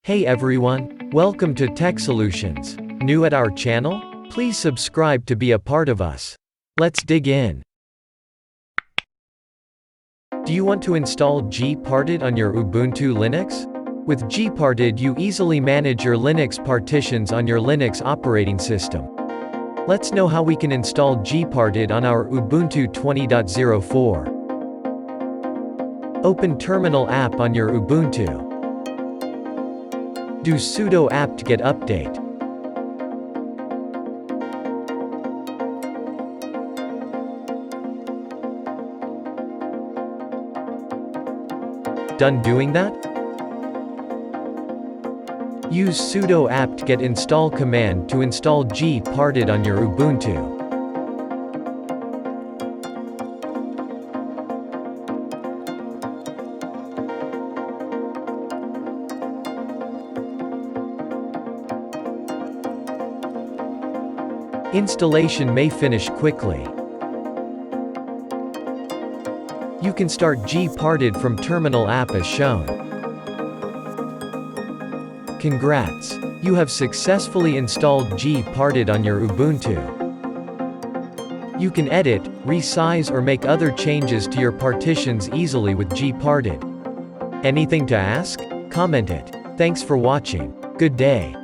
Hey everyone, welcome to Tech Solutions. New at our channel? Please subscribe to be a part of us. Let's dig in. Do you want to install Gparted on your Ubuntu Linux? With Gparted you easily manage your Linux partitions on your Linux operating system. Let's know how we can install Gparted on our Ubuntu 20.04. Open Terminal app on your Ubuntu. Do sudo apt-get update. Done doing that? Use sudo apt-get install command to install Gparted on your Ubuntu. Installation may finish quickly. You can start Gparted from Terminal app as shown. Congrats! You have successfully installed Gparted on your Ubuntu. You can edit, resize or make other changes to your partitions easily with Gparted. Anything to ask? Comment it. Thanks for watching. Good day.